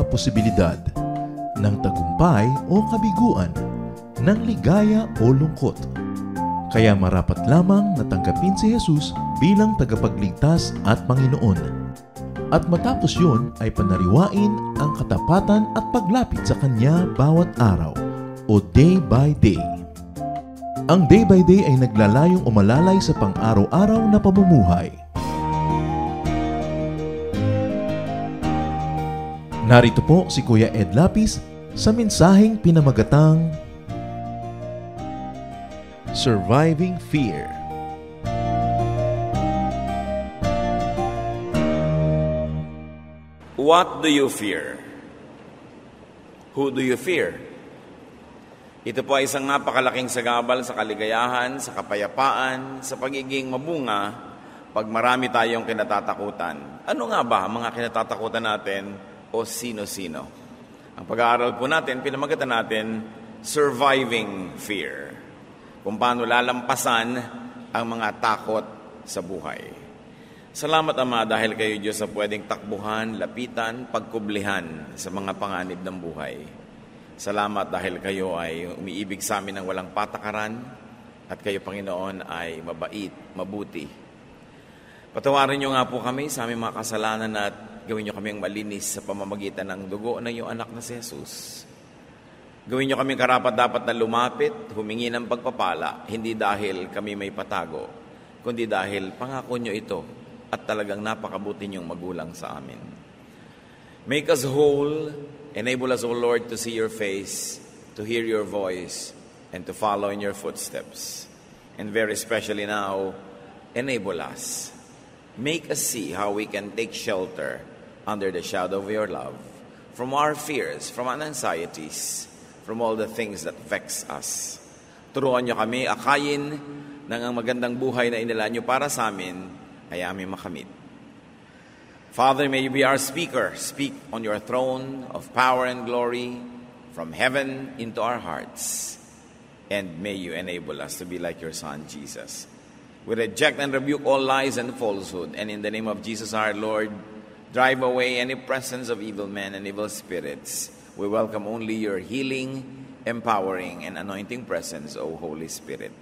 posibilidad ng tagumpay o kabiguan, ng ligaya o lungkot. Kaya marapat lamang na tanggapin si Jesus bilang tagapagligtas at Panginoon. At matapos yun ay panariwain ang katapatan at paglapit sa Kanya bawat araw o day by day. Ang day by day ay naglalayong umalalay sa pang-araw-araw na pamumuhay. Narito po si Kuya Ed Lapis sa mensaheng pinamagatang Surviving Fear. What do you fear? Who do you fear? Ito po ay isang napakalaking sagabal sa kaligayahan, sa kapayapaan, sa pagiging mabunga, pag marami tayong kinatatakutan. Ano nga ba ang mga kinatatakutan natin o sino-sino? Ang pag-aaral po natin, pinamagatan natin, Surviving Fear. Kung paano lalampasan ang mga takot sa buhay. Salamat, Ama, dahil kayo, Diyos, sa pwedeng takbuhan, lapitan, pagkublihan sa mga panganib ng buhay. Salamat dahil kayo ay umiibig sa amin ng walang patakaran at kayo, Panginoon, ay mabait, mabuti. Patawarin niyo nga po kami sa aming mga kasalanan at gawin niyo kaming malinis sa pamamagitan ng dugo ng iyong anak na si Jesus. Gawin niyo kaming karapat-dapat na lumapit, humingi ng pagpapala, hindi dahil kami may patago, kundi dahil pangako niyo ito at talagang napakabuti niyong magulang sa amin. Make us whole, enable us, O Lord, to see your face, to hear your voice, and to follow in your footsteps. And very especially now, enable us. Make us see how we can take shelter under the shadow of your love, from our fears, from our anxieties, from all the things that vex us. Turuan niyo kami akayin ng ang magandang buhay na inila niyo para sa amin ay aming makamit. Father, may you be our speaker. Speak on your throne of power and glory from heaven into our hearts. And may you enable us to be like your Son, Jesus. We reject and rebuke all lies and falsehood. And in the name of Jesus our Lord, drive away any presence of evil men and evil spirits. We welcome only your healing, empowering, and anointing presence, O Holy Spirit.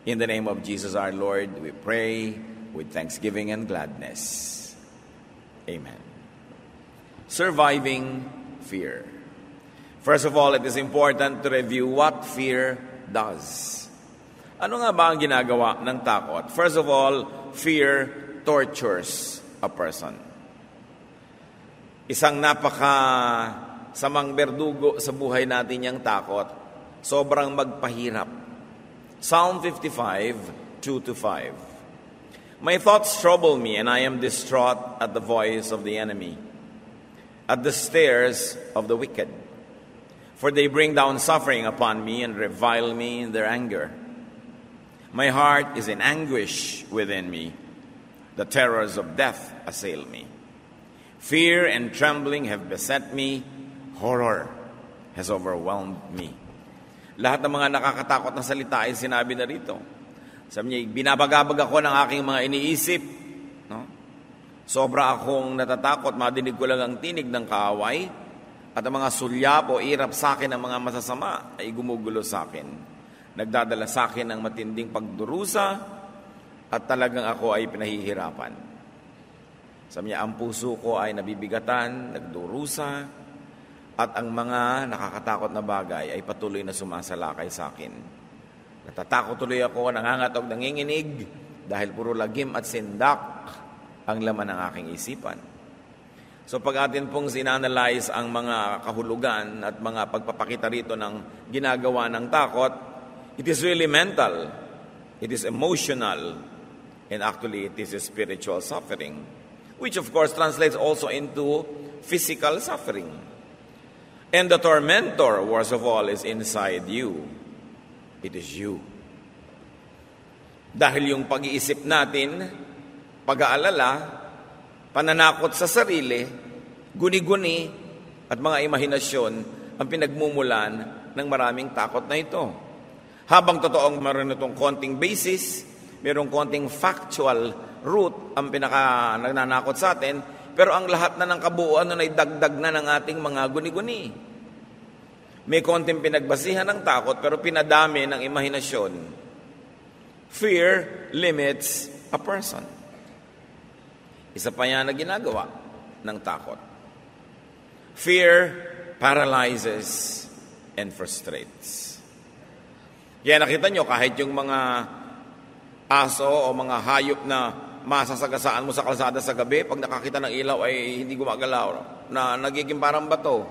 In the name of Jesus our Lord, we pray with thanksgiving and gladness. Amen. Surviving fear. First of all, it is important to review what fear does. Ano nga ba ang ginagawa ng takot? First of all, fear tortures a person. Isang samang berdugo sa buhay natin yung takot. Sobrang magpahirap. Psalm 55, 2-5. My thoughts trouble me, and I am distraught at the voice of the enemy, at the stares of the wicked. For they bring down suffering upon me and revile me in their anger. My heart is in anguish within me. The terrors of death assail me. Fear and trembling have beset me. Horror has overwhelmed me. Lahat ng mga nakakatakot na salita ay sinabi na rito. Sabi niya, binabagabag ako ng aking mga iniisip. No? Sobra akong natatakot, madinig ko lang ang tinig ng kaaway at ang mga sulyap o irap sa akin ng mga masasama ay gumugulo sa akin. Nagdadala sa akin ng matinding pagdurusa at talagang ako ay pinahihirapan. Sabi niya, ang puso ko ay nabibigatan, nagdurusa at ang mga nakakatakot na bagay ay patuloy na sumasalakay sa akin. Natatakot tuloy ako, nangangatog, nanginginig dahil puro lagim at sindak ang laman ng aking isipan. So pag atin pong sinanalyze ang mga kahulugan at mga pagpapakita rito ng ginagawa ng takot, it is really mental, it is emotional, and actually it is a spiritual suffering, which of course translates also into physical suffering. And the tormentor, worst of all, is inside you. It is you. Dahil yung pag-iisip natin, pag-aalala, pananakot sa sarili, guni-guni, at mga imahinasyon ang pinagmumulan ng maraming takot na ito. Habang totoong meron itong konting basis, merong konting factual root ang nagnanakot sa atin, pero ang lahat na ng kabuuan nun ay dagdag na ng ating mga guni-guni. May konting pinagbasihan ng takot, pero pinadami ng imahinasyon. Fear limits a person. Isa pa yan na ginagawa ng takot. Fear paralyzes and frustrates. Kaya nakita nyo, kahit yung mga aso o mga hayop na masasagasaan mo sa kalsada sa gabi, pag nakakita ng ilaw ay hindi gumagalaw, na nagiging parang bato.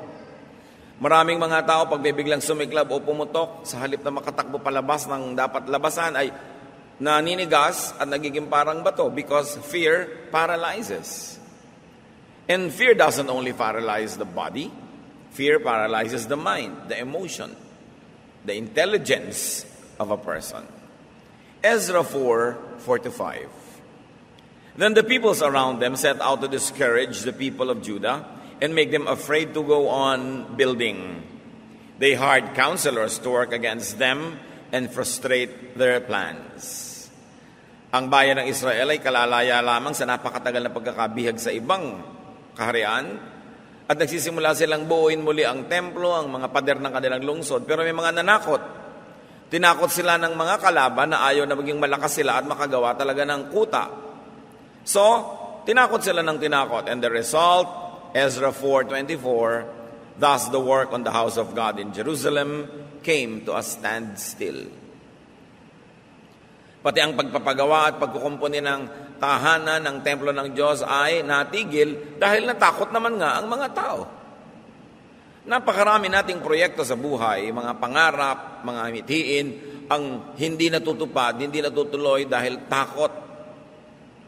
Maraming mga tao, pag biglang sumiklab o pumutok, sa halip na makatakbo palabas ng dapat labasan, ay naninigas at nagiging parang bato because fear paralyzes. And fear doesn't only paralyze the body, fear paralyzes the mind, the emotion, the intelligence of a person. Ezra 4:4-5. Then the peoples around them set out to discourage the people of Judah and make them afraid to go on building. They hired counselors to work against them and frustrate their plans. Ang bayan ng Israel ay kalalaya lamang sa napakatagal na pagkakabihag sa ibang kaharian at nagsisimula silang buuin muli ang templo, ang mga pader ng kanilang lungsod. Pero may mga nanakot. Tinakot sila ng mga kalaban na ayaw na maging malakas sila at makagawa talaga ng kuta. So, tinakot sila ng tinakot. And the result, Ezra 4:24, thus the work on the house of God in Jerusalem came to a standstill. Pati ang pagpapagawa at pagkukumpuni ng tahanan ng templo ng Diyos ay natigil dahil natakot naman nga ang mga tao. Napakarami nating proyekto sa buhay, mga pangarap, mga mithiin, ang hindi natutupad, hindi natutuloy dahil takot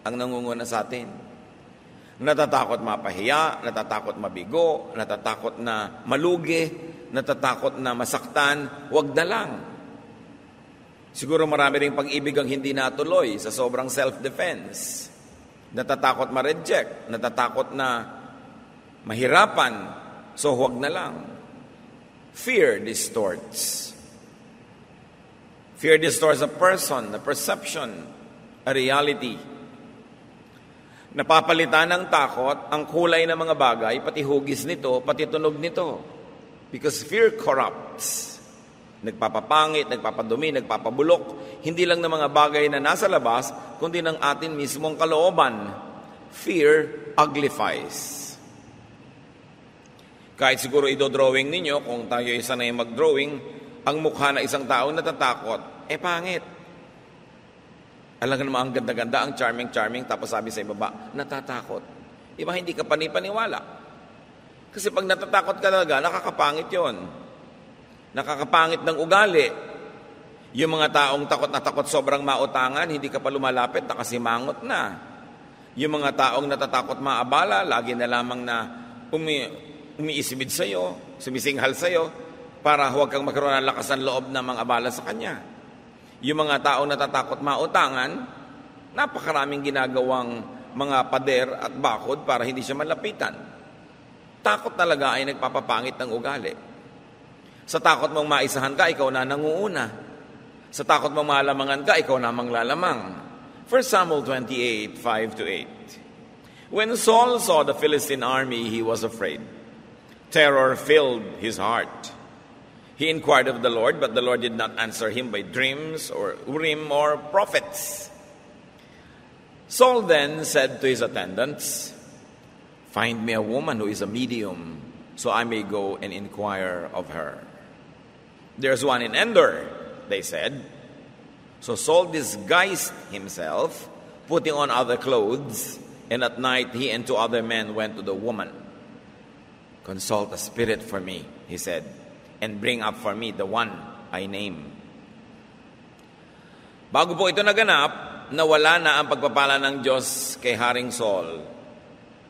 ang nangunguna sa atin. Natatakot mapahiya, natatakot mabigo, natatakot na malugi, natatakot na masaktan, wag na lang. Siguro marami ring pag-ibig ang hindi natuloy sa sobrang self-defense. Natatakot ma-reject, natatakot na mahirapan, so huwag na lang. Fear distorts. Fear distorts a person, a perception, a reality. Napapalitan ng takot ang kulay ng mga bagay, pati hugis nito, pati tunog nito. Because fear corrupts. Nagpapapangit, nagpapadumi, nagpapabulok. Hindi lang ng mga bagay na nasa labas, kundi ng atin mismong kalooban. Fear uglifies. Kahit siguro idodrawing ninyo, kung tayo isa na yung mag-drawing, ang mukha na isang taong natatakot, pangit. Alam ka naman, ang ganda-ganda, ang charming-charming, tapos sabi sa ibaba, natatakot. Iba, hindi ka panipaniwala. Kasi pag natatakot ka talaga, nakakapangit yon. Nakakapangit ng ugali. Yung mga taong takot na takot sobrang mautangan, hindi ka pa lumalapit, nakasimangot na. Yung mga taong natatakot maabala, lagi na lamang na umiisibid sa'yo, sumisinghal sa'yo, para huwag kang magkaroon ng lakas ng loob na mga abala sa kanya. Yung mga taong natatakot mautangan, napakaraming ginagawang mga pader at bakod para hindi siya malapitan. Takot talaga ay nagpapapangit ng ugali. Sa takot mong maisahan ka, ikaw na nanguuna. Sa takot mong malamangan ka, ikaw na manglalamang. 1 Samuel 28, 5-8. When Saul saw the Philistine army, he was afraid. Terror filled his heart. He inquired of the Lord, but the Lord did not answer him by dreams or Urim or prophets. Saul then said to his attendants, "Find me a woman who is a medium, so I may go and inquire of her." "There's one in Endor," they said. So Saul disguised himself, putting on other clothes, and at night he and 2 other men went to the woman. "Consult a spirit for me," he said, "and bring up for me the one I name." Bago po ito naganap, nawala na ang pagpapala ng Diyos kay Haring Saul.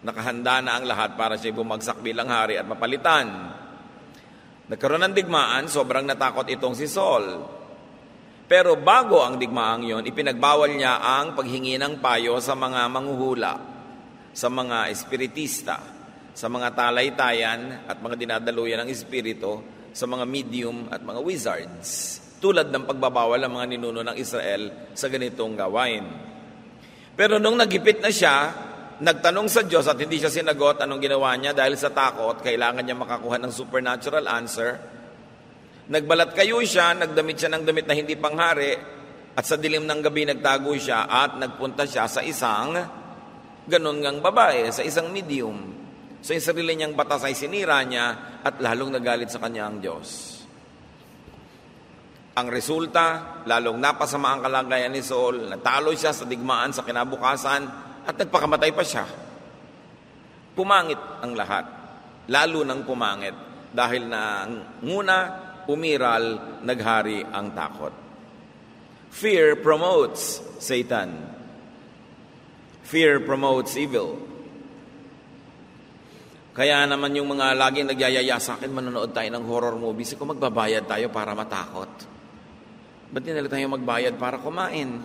Nakahanda na ang lahat para siya bumagsak bilang hari at mapalitan. Nagkaroon ng digmaan, sobrang natakot itong si Saul. Pero bago ang digmaang yon, ipinagbawal niya ang paghingi ng payo sa mga manghuhula, sa mga espiritista, sa mga talaytayan at mga dinadaluyan ng espiritu, sa mga medium at mga wizards, tulad ng pagbabawal ng mga ninuno ng Israel sa ganitong gawain. Pero nung nagipit na siya, nagtanong sa Diyos at hindi siya sinagot, anong ginawa niya? Dahil sa takot, kailangan niya makakuha ng supernatural answer. Nagbalat kayo siya, nagdamit siya ng damit na hindi panghari, at sa dilim ng gabi nagtago siya at nagpunta siya sa isang ganun ngang babae, sa isang medium. So yung sarili niyang batas ay sinira niya at lalong nagalit sa kanya ang Diyos. Ang resulta, lalong napasama ang kalagayan ni Saul, natalo siya sa digmaan sa kinabukasan, at nagpakamatay pa siya. Pumangit ang lahat. Lalo nang pumangit. Dahil na nguna, umiral, naghari ang takot. Fear promotes Satan. Fear promotes evil. Kaya naman yung mga laging nagyayaya sa akin, manonood tayo ng horror movies, kung magbabayad tayo para matakot. Ba't hindi tayo magbayad para kumain?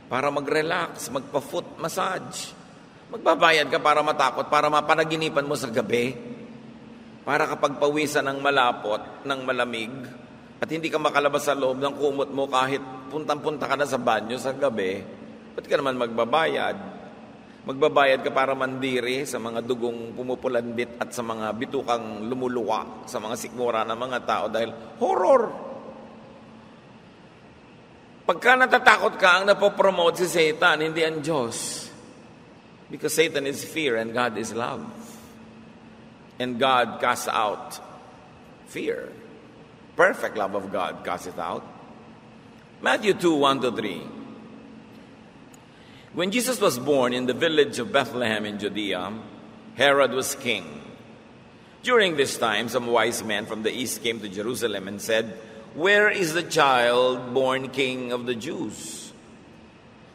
Para mag-relax, magpa-foot massage. Magbabayad ka para matakot, para mapanaginipan mo sa gabi. Para kapag pawisan ng malapot, ng malamig, at hindi ka makalabas sa loob ng kumot mo kahit puntang-punta ka na sa banyo sa gabi, ba't ka naman magbabayad? Magbabayad ka para mandiri sa mga dugong pumupulandit at sa mga bitukang lumuluwa sa mga sikmura ng mga tao dahil horror. Pagka natatakot ka, ang napopromote si Satan, hindi ang Diyos. Because Satan is fear and God is love. And God casts out fear. Perfect love of God casts it out. Matthew 2:1-3. When Jesus was born in the village of Bethlehem in Judea, Herod was king. During this time, some wise men from the east came to Jerusalem and said, "Where is the child born King of the Jews?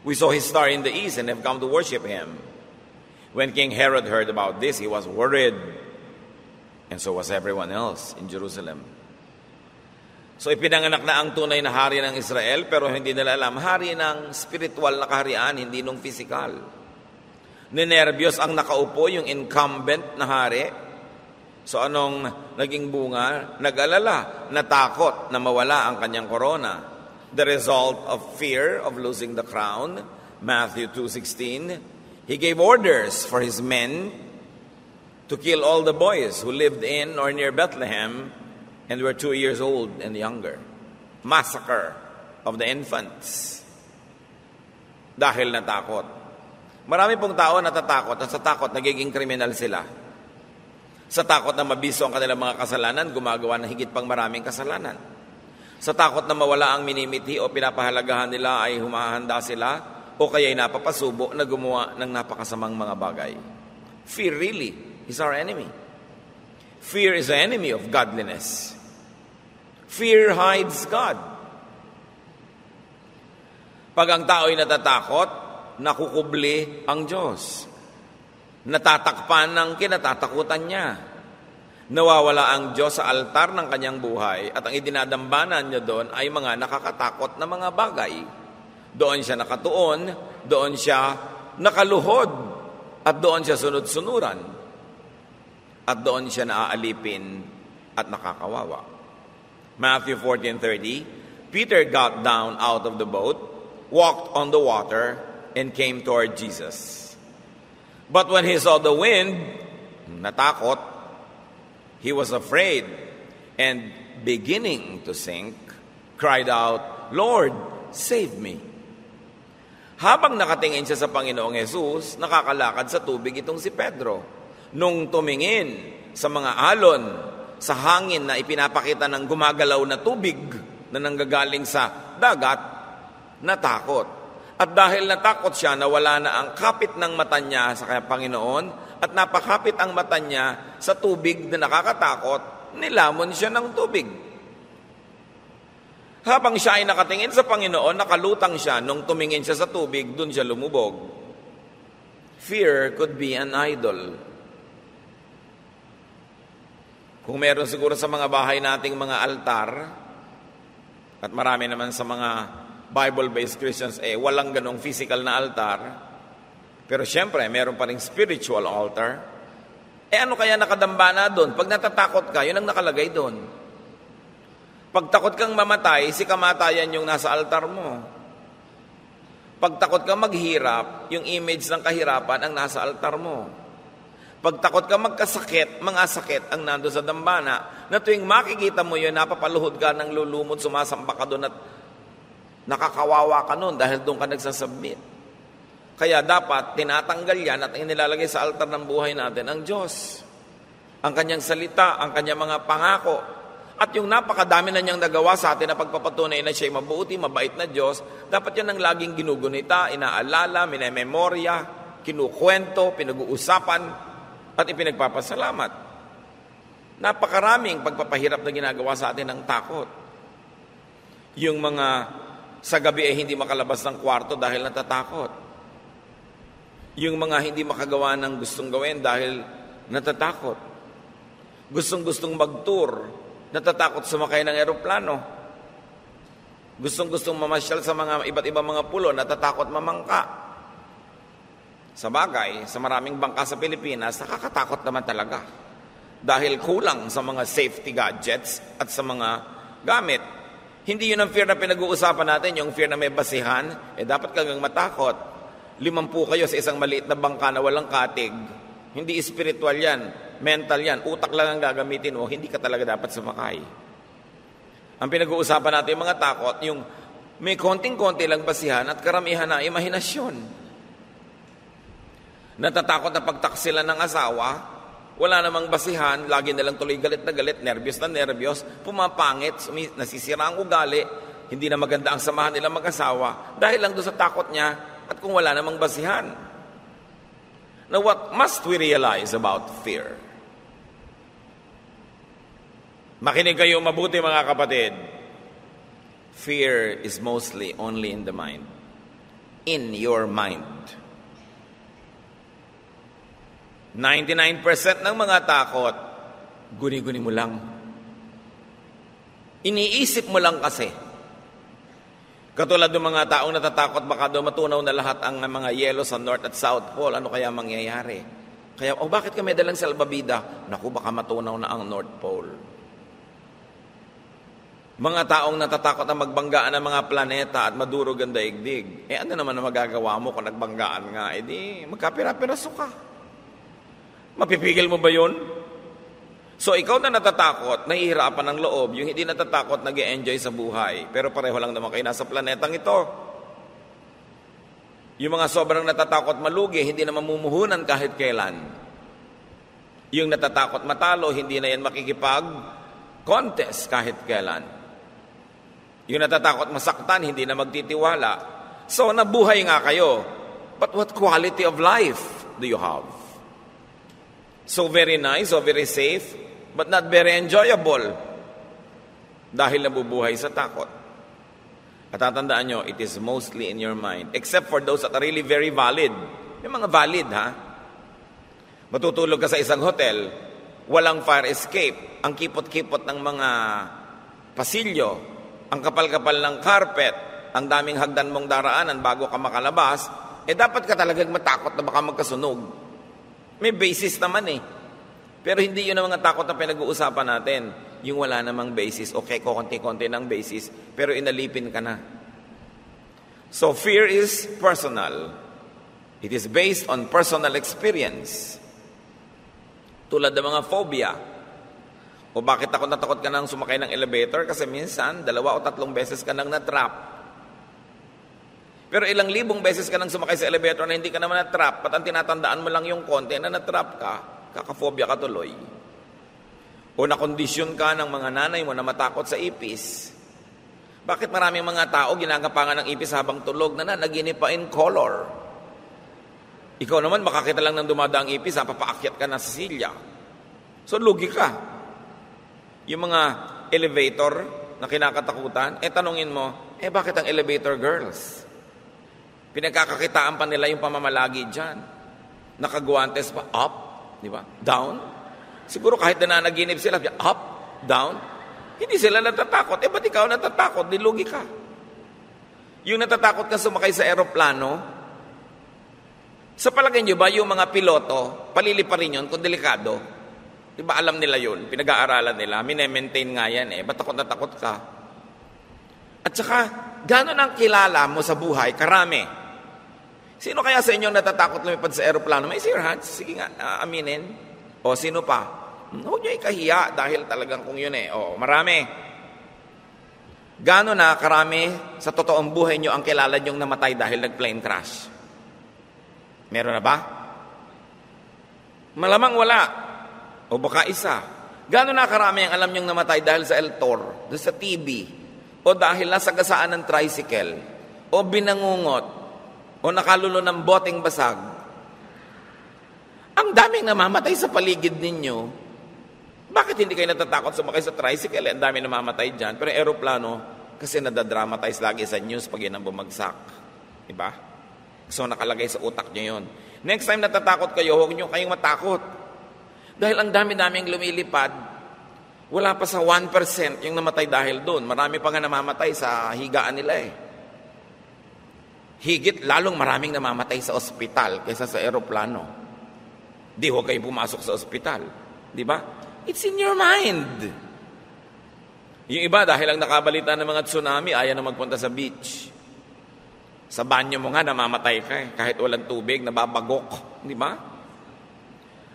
We saw his star in the east and have come to worship him." When King Herod heard about this, he was worried, and so was everyone else in Jerusalem. So ipinanganak na ang tunay na hari ng Israel, pero hindi nila alam, hari ng spiritual na kaharian, hindi nung physical. Ninervyos ang nakaupo, yung incumbent na hari. So anong naging bunga? Nag-alala, natakot na mawala ang kanyang korona. The result of fear of losing the crown, Matthew 2:16, he gave orders for his men to kill all the boys who lived in or near Bethlehem and were 2 years old and younger. Massacre of the infants. Dahil natakot. Marami pong tao natatakot at sa takot nagiging kriminal sila. Sa takot na mabiso ang kanilang mga kasalanan, gumagawa ng higit pang maraming kasalanan. Sa takot na mawala ang minimiti o pinapahalagahan nila ay humahanda sila o kaya'y napapasubo na gumawa ng napakasamang mga bagay. Fear really is our enemy. Fear is the enemy of godliness. Fear hides God. Pag ang tao'y natatakot, nakukubli ang Diyos. Natatakpan ng kinatatakutan niya. Nawawala ang Diyos sa altar ng kanyang buhay at ang idinadambanan niya doon ay mga nakakatakot na mga bagay. Doon siya nakatuon, doon siya nakaluhod, at doon siya sunod-sunuran, at doon siya naaalipin at nakakawawa. Matthew 14:30, Peter got down out of the boat, walked on the water, and came toward Jesus. But when he saw the wind, natakot, he was afraid, and beginning to sink, cried out, "Lord, save me." Habang nakatingin siya sa Panginoong Hesus, nakakalakad sa tubig itong si Pedro. Nung tumingin sa mga alon, sa hangin na ipinapakita ng gumagalaw na tubig na nanggagaling sa dagat, natakot. At dahil natakot siya, nawala na ang kapit ng mata niya sa kanyang Panginoon at napakapit ang mata niya sa tubig na nakakatakot, nilamon siya ng tubig. Habang siya ay nakatingin sa Panginoon, nakalutang siya. Nung tumingin siya sa tubig, dun siya lumubog. Fear could be an idol. Kung meron siguro sa mga bahay nating mga altar, at marami naman sa mga Bible-based Christians, walang ganong physical na altar. Pero siyempre, meron pa ring spiritual altar. Ano kaya nakadambana doon? Pag natatakot ka, yun ang nakalagay doon. Pag takot kang mamatay, si kamatayan yung nasa altar mo. Pag takot ka maghirap, yung image ng kahirapan ang nasa altar mo. Pag takot ka magkasakit, mga sakit ang nando sa dambana, na tuwing makikita mo yun, napapaluhod ka ng lulumod, sumasamba ka doon at nakakawawa ka noon dahil doon ka nagsasubmit. Kaya dapat tinatanggal yan at inilalagay sa altar ng buhay natin ang Diyos. Ang kanyang salita, ang kanyang mga pangako. At yung napakadami na niyang nagawa sa atin na pagpapatunay na siya'y mabuti, mabait na Diyos, dapat yan ang laging ginugunita, inaalala, minememorya, kinukwento, pinag-uusapan, at ipinagpapasalamat. Napakaraming pagpapahirap na ginagawa sa atin ng takot. Yung mga sa gabi ay hindi makalabas ng kwarto dahil natatakot. Yung mga hindi makagawa ng gustong gawin dahil natatakot. Gustong-gustong mag-tour, natatakot sumakay ng eroplano. Gustong-gustong mamasyal sa mga iba't ibang mga pulo, natatakot mamangka. Sa bagay, sa maraming bangka sa Pilipinas, nakakatakot naman talaga. Dahil kulang sa mga safety gadgets at sa mga gamit. Hindi yun ang fear na pinag-uusapan natin, yung fear na may basihan, dapat kang matakot. 50 kayo sa isang maliit na bangka na walang katig. Hindi spiritual yan, mental yan, utak lang ang gagamitin mo, hindi ka talaga dapat sumakay. Ang pinag-uusapan natin yung mga takot, yung may konting-konti lang basihan at karamihan na imahinasyon. Natatakot na pagtaksilan ng asawa, wala namang basihan, lagi nalang tuloy galit na galit, nervyos na nervyos, pumapangit, nasisira ang ugali, hindi na maganda ang samahan nilang mag-asawa, dahil lang doon sa takot niya at kung wala namang basihan. Now, what must we realize about fear? Makinig kayo mabuti mga kapatid. Fear is mostly only in the mind. In your mind. 99% ng mga takot, guni-guni mo lang. Iniisip mo lang kasi. Katulad ng mga taong natatakot, baka daw matunaw na lahat ang mga yelo sa North at South Pole. Ano kaya mangyayari? Kaya, bakit ka may dalang salbabida? Naku, baka matunaw na ang North Pole. Mga taong natatakot na magbanggaan ng mga planeta at madurog ang daigdig. Ano naman na magagawa mo kung nagbanggaan nga? Di magkapira-piraso ka. Mapipigil mo ba yun? So ikaw na natatakot, nahihirapan ng loob, yung hindi natatakot, nag-e-enjoy sa buhay. Pero pareho lang naman kayo nasa planetang ito. Yung mga sobrang natatakot malugi, hindi na mamumuhunan kahit kailan. Yung natatakot matalo, hindi na yan makikipag-contest kahit kailan. Yung natatakot masaktan, hindi na magtitiwala. So nabuhay nga kayo. But what quality of life do you have? So very nice, so very safe, but not very enjoyable. Dahil nabubuhay sa takot. At tatandaan nyo, it is mostly in your mind. Except for those that are really very valid. May mga valid, ha? Matutulog ka sa isang hotel, walang fire escape, ang kipot-kipot ng mga pasilyo, ang kapal-kapal ng carpet, ang daming hagdan mong daraanan bago ka makalabas, dapat ka talagang matakot na baka magkasunog. May basis naman Pero hindi yun ang mga takot na pinag-uusapan natin. Yung wala namang basis. Okay, konti-konti ng basis, pero inalipin ka na. So fear is personal. It is based on personal experience. Tulad ng mga phobia. O bakit takot na takot ka nang sumakay ng elevator? Kasi minsan, 2 o 3 beses ka nang na-trap. Pero ilang libong beses ka nang sumakay sa elevator na hindi ka naman na-trap, at ang tinatandaan mo lang yung konti na na-trap ka, kaka-phobia ka tuloy. O nakondisyon ka ng mga nanay mo na matakot sa ipis. Bakit maraming mga tao ginagapangan ng ipis habang tulog na naginip pa in color? Ikaw naman makakita lang ng dumadaang ipis, papaakyat ka na sa silya. So lugi ka. Yung mga elevator na kinakatakutan, tanungin mo, bakit ang elevator girls? Pinagkakakitaan pa nila yung pamamalagi dyan. Nakaguantes pa, up, di ba? Down. Siguro kahit nananaginip sila, up, down. Hindi sila natatakot. Ba't ikaw natatakot? Dilugi ka. Yung natatakot ka sumakay sa eroplano, sa palagay nyo ba yung mga piloto, palili pa rin yun kung delikado? Di ba alam nila yun? Pinag-aaralan nila. Mine-maintain nga yan Ba't takot na takot ka? At saka, gano'n ang kilala mo sa buhay? Karami. Sino kaya sa inyo natatakot lumipad sa aeroplano? May your hands. Sige nga, aminin. O, sino pa? Huwag nyo ikahiya dahil talagang kung yun O, marami. Gaano na karami sa totoong buhay nyo ang kilala nyong namatay dahil nag-plane crash? Meron na ba? Malamang wala. O baka isa. Gaano na karami ang alam nyong namatay dahil sa Eltor, sa TB, o dahil nasagasaan ng tricycle, o binangungot, o nakalulo ng boteng basag. Ang daming namamatay sa paligid ninyo. Bakit hindi kayo natatakot sumakay sa tricycle? Ang daming namamatay dyan. Pero aeroplano, kasi nadadramatize lagi sa news pag yun ang bumagsak. Diba? So nakalagay sa utak nyo yun. Next time natatakot kayo, huwag nyo kayong matakot. Dahil ang dami-daming lumilipad, wala pa sa 1% yung namatay dahil doon. Marami pa nga namamatay sa higaan nila Higit lalong maraming namamatay sa ospital kaysa sa aeroplano. Di huwag kayo pumasok sa ospital. Di ba? It's in your mind. Yung iba, dahil lang nakabalita ng mga tsunami, ayaw na magpunta sa beach. Sa banyo mo nga, namamatay ka kahit walang tubig, nababagok. Di ba?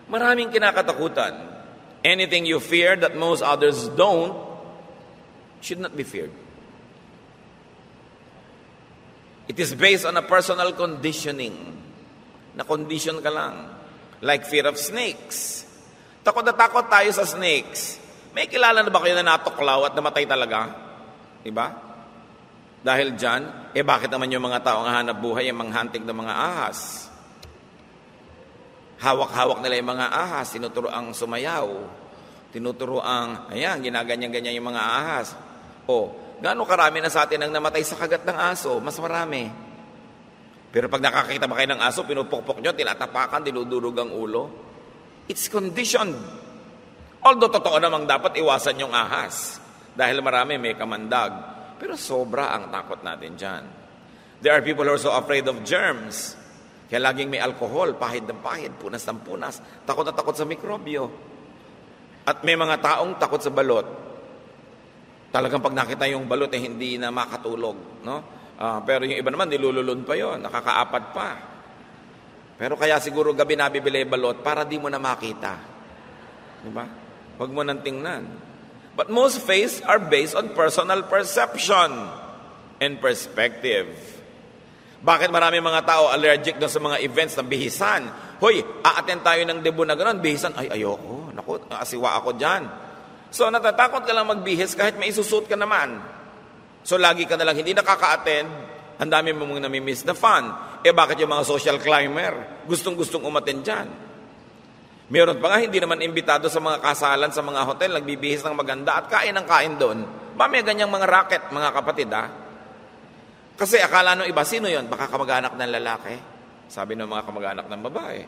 Maraming kinakatakutan. Anything you fear that most others don't should not be feared. It is based on a personal conditioning. Na-condition ka lang. Like fear of snakes. Takot na takot tayo sa snakes. May kilala na ba kayo na natuklaw at namatay talaga? Diba? Dahil dyan, bakit naman yung mga taong hanap buhay yung manghantig ng mga ahas? Hawak-hawak nila yung mga ahas, tinuturo ang sumayaw. Tinuturo ang, ginaganyan-ganyan yung mga ahas. Gaano karami na sa atin ang namatay sa kagat ng aso? Mas marami. Pero pag nakakita ba kayo ng aso, pinupukpok nyo, tinatapakan, dinudurog ang ulo. It's conditioned. Although totoo namang dapat iwasan yung ahas. Dahil marami may kamandag. Pero sobra ang takot natin dyan. There are people who are so afraid of germs. Kaya laging may alcohol, pahid ng pahid, punas ng punas. Takot na takot sa mikrobyo. At may mga taong takot sa balot. Talagang pag nakita yung balot, hindi na makatulog. No? Pero yung iba naman, nilululun pa yon, nakakaapat pa. Pero kaya siguro gabi nabibili yung balot para di mo na makita. Diba? Huwag mo nang tingnan. But most faiths are based on personal perception and perspective. Bakit marami mga tao allergic doon sa mga events ng bihisan? Hoy, a-attend tayo ng debut na gano'n, bihisan. Ay, ayoko. Naku, asiwa ako dyan. So, natatakot ka lang magbihis kahit may isusut ka naman. So, lagi ka na lang hindi nakaka-attend, ang dami mong namimiss na fun. Bakit yung mga social climber? Gustong-gustong umattend dyan. Meron pa nga, hindi naman imbitado sa mga kasalan sa mga hotel, nagbibihis ng maganda at kain ng kain doon. May ganyang mga racket, mga kapatid, Kasi akala nung iba, sino yon? Baka kamag-anak ng lalaki. Sabi ng mga kamag-anak ng babae.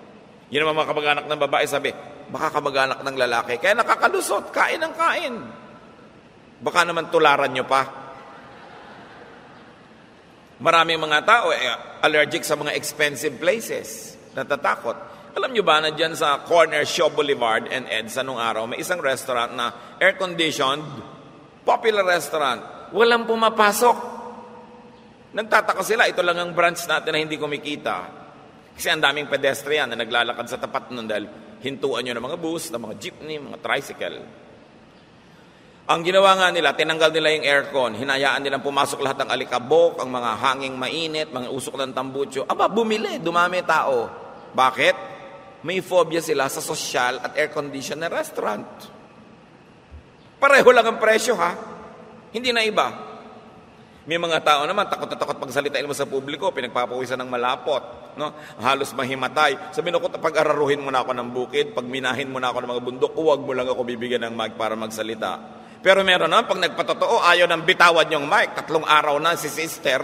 Yun naman mga kamag-anak ng babae, sabi, baka kamag-anak ng lalaki. Kaya nakakalusot, kain ng kain. Baka naman tularan nyo pa. Maraming mga tao allergic sa mga expensive places. Natatakot. Alam nyo ba na dyan sa corner Shaw Boulevard and EDSA nung araw, may isang restaurant na air-conditioned, popular restaurant. Walang pumapasok. Nagtataka sila, ito lang ang branch natin na hindi kumikita. Kasi ang daming pedestrian na naglalakad sa tapat nun dahil hintuan nyo ng mga bus, ng mga jeepney, mga tricycle. Ang ginawa nga nila, tinanggal nila yung aircon, hinayaan nilang pumasok lahat ng alikabok, ang mga hanging mainit, mga usok ng tambutso. Bumili, dumami tao. Bakit? May phobia sila sa social at air-conditioned na restaurant. Pareho lang ang presyo, Hindi na iba. May mga tao naman, takot na takot pagsalitain mo sa publiko, pinagpapawisan ng malapot, no? Halos mahimatay. Sabi ko, pag-araruhin mo na ako ng bukid, pag minahin mo na ako ng mga bundok, huwag mo lang ako bibigyan ng mic para magsalita. Pero meron naman, pag nagpatotoo, ayaw nang bitawan yung mic. 3 araw na si sister,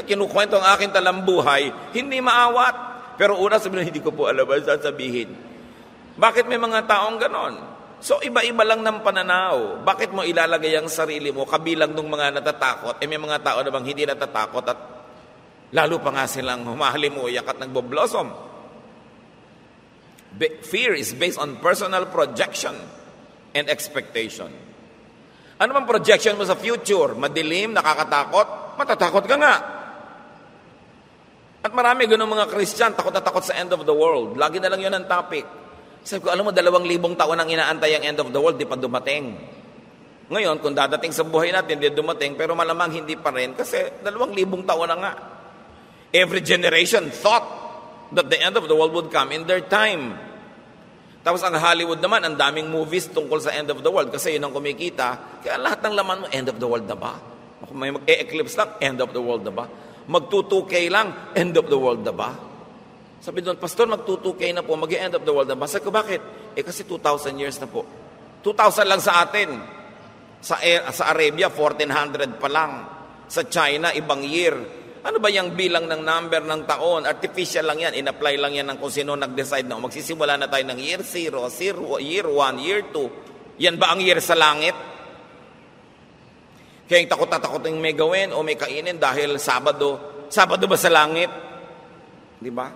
kinukwento ang aking talambuhay, hindi maawat. Pero una sabihin, hindi ko po alam ang sasabihin. Bakit may mga taong ganon? So, iba-iba lang ng pananaw. Bakit mo ilalagay ang sarili mo kabilang ng mga natatakot? May mga tao na bang hindi natatakot at lalo pa nga silang humahalimuyak at nagbo-blossom. Fear is based on personal projection and expectation. Ano bang projection mo sa future? Madilim, nakakatakot? Matatakot ka nga. At marami ganun mga Christian, takot na takot sa end of the world. Lagi na lang yun ang topic. Sabi ko, alam mo, 2,000 taon ang inaantay ang end of the world, di pa dumating. Ngayon, kung dadating sa buhay natin, di dumating, pero malamang hindi pa rin, kasi 2,000 taon na nga. Every generation thought that the end of the world would come in their time. Tapos ang Hollywood naman, ang daming movies tungkol sa end of the world, kasi yun ang kumikita. Kaya lahat ng laman mo, end of the world na ba? Kung may mag-e-eclipse lang, end of the world na ba? Mag-2K lang, end of the world na ba? Sabi doon, Pastor, mag-2K na po, mag-end of the world na ba? Sabi ko, bakit? Kasi 2,000 years na po. 2,000 lang sa atin. Sa Arabia, 1,400 pa lang. Sa China, ibang year. Ano ba yung bilang ng number ng taon? Artificial lang yan. In-apply lang yan ng kung sino nag-decide na magsisimula na tayo ng year 0, year 1, year 2. Yan ba ang year sa langit? Kaya yung takot na takot yung may gawin o may kainin dahil Sabado. Sabado ba sa langit? Di ba?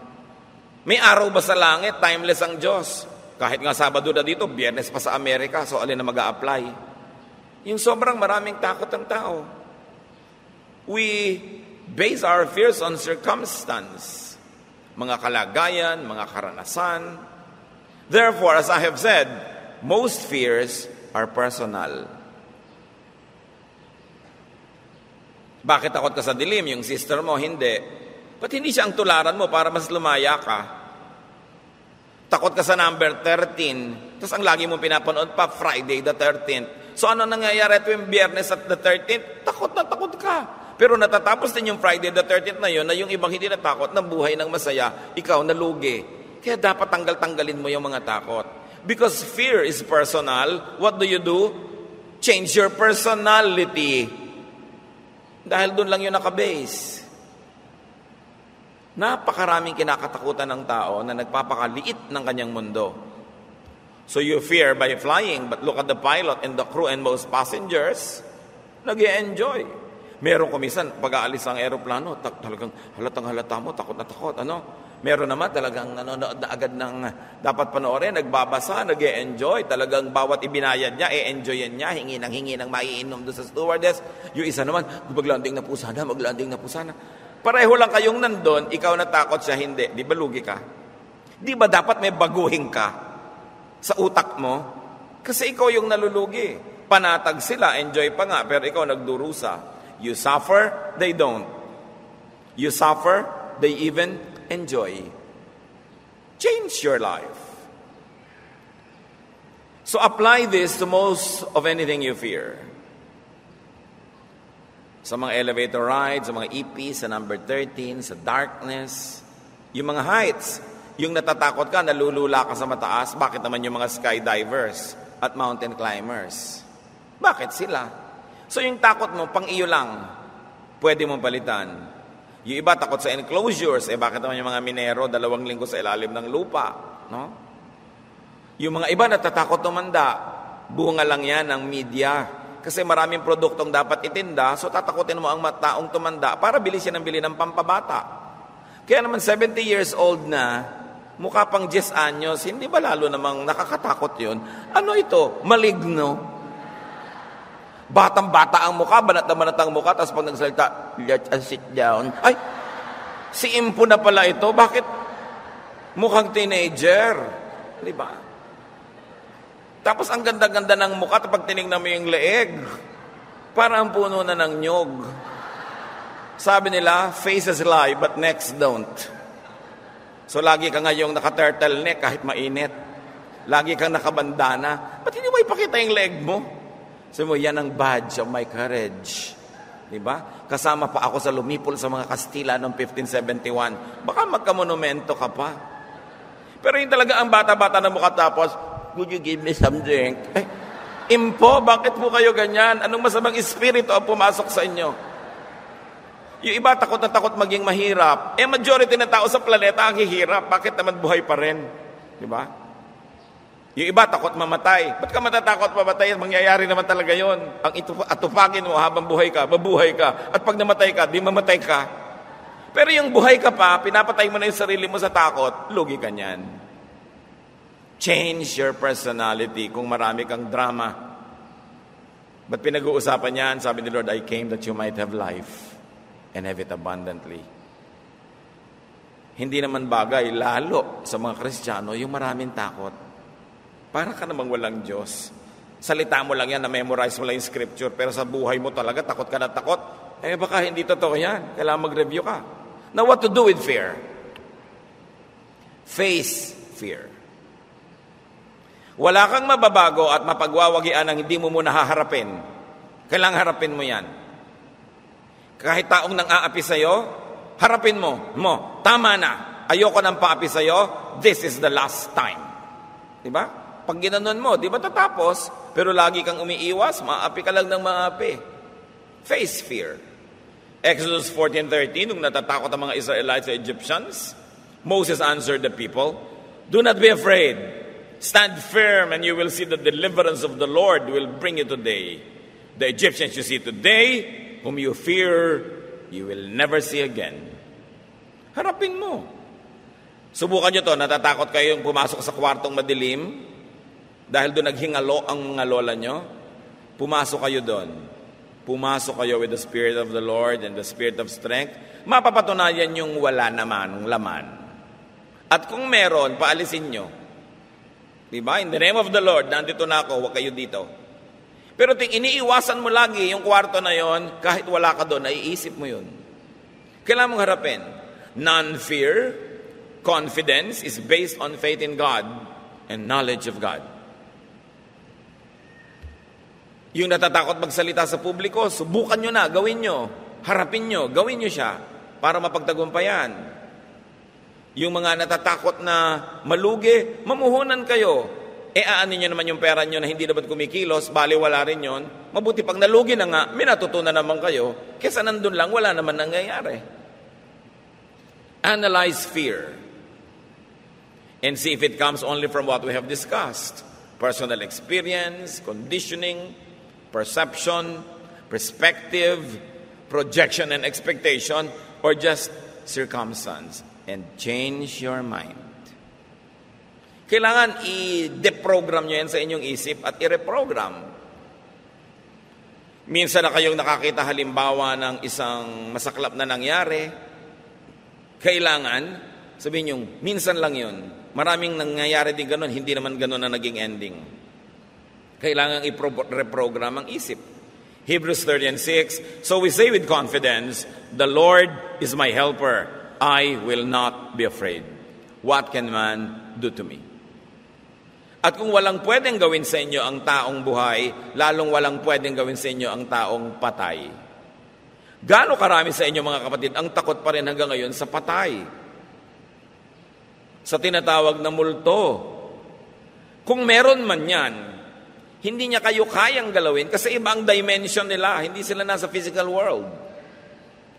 May araw ba sa langit? Timeless ang Diyos. Kahit nga Sabado na dito, Biyernes pa sa Amerika, so alin na mag-a-apply? Yung sobrang maraming takot ng tao. We base our fears on circumstance. Mga kalagayan, mga karanasan. Therefore, as I have said, most fears are personal. Bakit takot ka sa dilim? Yung sister mo, hindi. Ba't hindi siya ang tularan mo para mas lumaya ka? Takot ka sa number 13, tapos ang lagi mong pinapanood pa, Friday the 13th. So ano nangyayari tuwing Biyernes at the 13th? Takot na takot ka. Pero natatapos din yung Friday the 13th na yun, na yung ibang hindi natakot, na buhay ng masaya, ikaw nalugi. Kaya dapat tanggal-tanggalin mo yung mga takot. Because fear is personal, what do? Change your personality. Dahil doon lang yun nakabase. Napakaraming kinakatakutan ng tao na nagpapakaliit ng kanyang mundo. So you fear by flying, but look at the pilot and the crew and most passengers, nag-e-enjoy. Meron kumisan, pag-aalis ang aeroplano, talagang halatang-halata mo, takot na takot. Meron naman talagang nanonood na agad ng dapat panoorin, nagbabasa, nag-e-enjoy. Talagang bawat ibinayad niya, e-enjoyin niya, hingi ng maiinom doon sa stewardess. Yung isa naman, maglanding na po sana. Pareho lang kayong nandun, ikaw natakot siya, hindi. Di ba lugi ka? Di ba dapat may baguhin ka sa utak mo? Kasi ikaw yung nalulugi. Panatag sila, enjoy pa nga, pero ikaw nagdurusa. You suffer, they don't. You suffer, they even enjoy. Change your life. So apply this to most of anything you fear. Sa mga elevator rides, sa mga EP, sa number 13, sa darkness, yung mga heights, yung natatakot ka, nalulula ka sa mataas, bakit naman yung mga skydivers at mountain climbers? Bakit sila? So yung takot mo, pang iyo lang, pwede mong palitan. Yung iba takot sa enclosures, bakit naman yung mga minero 2 linggo sa ilalim ng lupa? No? Yung mga iba natatakot tumanda, bunga lang yan ng media. Kasi maraming produktong dapat itinda, so tatakotin mo ang taong tumanda para bili siya ng bili ng pampabata. Kaya naman 70 years old na, mukha pang 10 anyos, hindi ba lalo namang nakakatakot yun? Ano ito? Maligno. Batang-bata ang mukha, banat na banat ang mukha, tapos pag nagsalita, let us sit down. Ay, si Impo na pala ito. Bakit mukhang teenager? Di ba? Tapos ang ganda-ganda ng mukha, tapos tinignan mo yung leeg, parang puno na ng nyog. Sabi nila, faces lie, but necks don't. So lagi ka ngayong naka-turtleneck kahit mainit. Lagi kang nakabandana. Ba't hindi mo ipakita yung leeg mo? Sabi mo, yan ang badge of my courage. Diba? Kasama pa ako sa lumipol sa mga Kastila noong 1571. Baka magkamonumento ka pa. Pero yung talaga ang bata-bata na mukha tapos, would you give me some drink? Impo, bakit po kayo ganyan? Anong masamang espiritu ang pumasok sa inyo? Yung iba takot na takot maging mahirap. Majority ng tao sa planeta ang hihirap. Bakit naman buhay pa rin? Diba? Yung iba takot mamatay. Ba't ka matatakot mamatay? Mangyayari naman talaga yon. Ang atupagin mo habang buhay ka, mabuhay ka. At pag namatay ka, di mamatay ka. Pero yung buhay ka pa, pinapatay mo na yung sarili mo sa takot, lugi ka niyan. Change your personality kung marami kang drama. Ba't pinag-uusapan yan? Sabi ni Lord, I came that you might have life and have it abundantly. Hindi naman bagay, lalo sa mga Kristiyano, yung maraming takot. Para ka namang walang Diyos. Salita mo lang yan, na-memorize mo lang yung scripture, pero sa buhay mo talaga, takot ka na takot. Baka hindi totoo yan. Kailangan mag-review ka. Now, what to do with fear? Face fear. Wala kang mababago at mapagwawagian ang hindi mo muna haharapin. Kailangan harapin mo yan. Kahit taong nang aapi sa'yo, harapin mo. Tama na. Ayoko nang paapi sa'yo. This is the last time. Diba? Pag ginanon mo, di ba tatapos? Pero lagi kang umiiwas, maapi ka lang ng maapi. Face fear. Exodus 14:13, nung natatakot ang mga Israelites sa Egyptians, Moses answered the people, "Do not be afraid. Stand firm and you will see the deliverance of the Lord will bring you today. The Egyptians you see today, whom you fear, you will never see again." Harapin mo. Subukan nyo to, natatakot kayong pumasok sa kwartong madilim dahil doon naghingalo ang mga lola nyo. Pumasok kayo doon. Pumasok kayo with the Spirit of the Lord and the Spirit of strength. Mapapatunayan yung wala naman, ng laman. At kung meron, paalisin nyo. Diba? In the name of the Lord, nandito na ako, huwag kayo dito. Pero iniiwasan mo lagi yung kwarto na yon, kahit wala ka doon, naiisip mo yun. Kailangan mong harapin. Non-fear, confidence is based on faith in God and knowledge of God. Yung natatakot magsalita sa publiko, subukan nyo na, gawin nyo. Harapin nyo, gawin nyo siya para mapagtagumpayan. Yung mga natatakot na malugi, mamuhunan kayo. Aanin nyo naman yung pera nyo na hindi dapat kumikilos, bali wala rin yun. Mabuti pag nalugi na nga, may natutunan naman kayo, kesa nandun lang, wala naman nangyayari. Analyze fear and see if it comes only from what we have discussed. Personal experience, conditioning, perception, perspective, projection and expectation, or just circumstance. And change your mind. Kailangan i-deprogram nyo yan sa inyong isip at i-reprogram. Minsan na kayong nakakita halimbawa ng isang masaklap na nangyari, kailangan, sabihin nyo, minsan lang yun. Maraming nangyayari din ganun, hindi naman ganun na naging ending. Kailangan i-reprogram ang isip. Hebrews 13:6, so we say with confidence, the Lord is my helper. I will not be afraid. What can man do to me? At kung walang pwedeng gawin sa inyo ang taong buhay, lalong walang pwedeng gawin sa inyo ang taong patay. Gaano karami sa inyo mga kapatid ang takot pa rin hanggang ngayon sa patay? Sa tinatawag na multo. Kung meron man yan, hindi niya kayo kayang galawin kasi iba ang dimension nila. Hindi sila nasa physical world.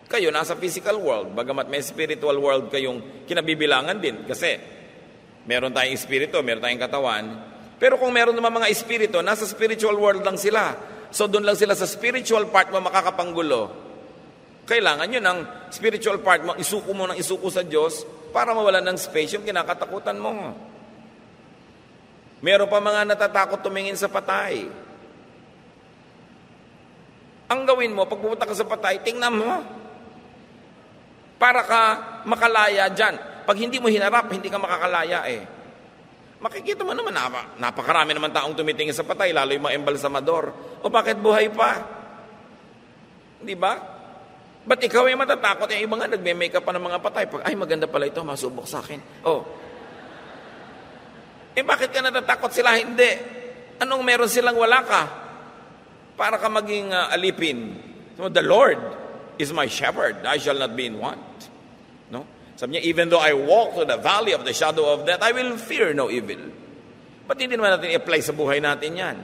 Kayo nasa physical world. Bagamat may spiritual world kayong kinabibilangan din. Kasi meron tayong espiritu, meron tayong katawan. Pero kung meron naman mga espiritu, nasa spiritual world lang sila. So doon lang sila sa spiritual part mo makakapanggulo. Kailangan yun ang spiritual part mo, isuko mo ng isuko sa Diyos para mawala ng space yung kinakatakutan mo. Meron pa mga natatakot tumingin sa patay. Ang gawin mo, pag pumunta ka sa patay, tingnan mo. Para ka makalaya dyan. Pag hindi mo hinarap, hindi ka makakalaya eh. Makikita mo naman, napakarami naman taong tumitingin sa patay, lalo yung mga embalsamador. O bakit buhay pa? Di ba? Ba't ikaw ay matatakot? Yung iba nga nagme-makeup pa ng mga patay. Pag, ay maganda pala ito, masubok sa akin. Oh. Bakit ka natatakot sila? Hindi. Anong meron silang wala ka? Para ka maging alipin. So, the Lord is my shepherd. I shall not be in want. No? Sabi niya, even though I walk through the valley of the shadow of death, I will fear no evil. Ba't hindi naman natin i-apply sa buhay natin yan?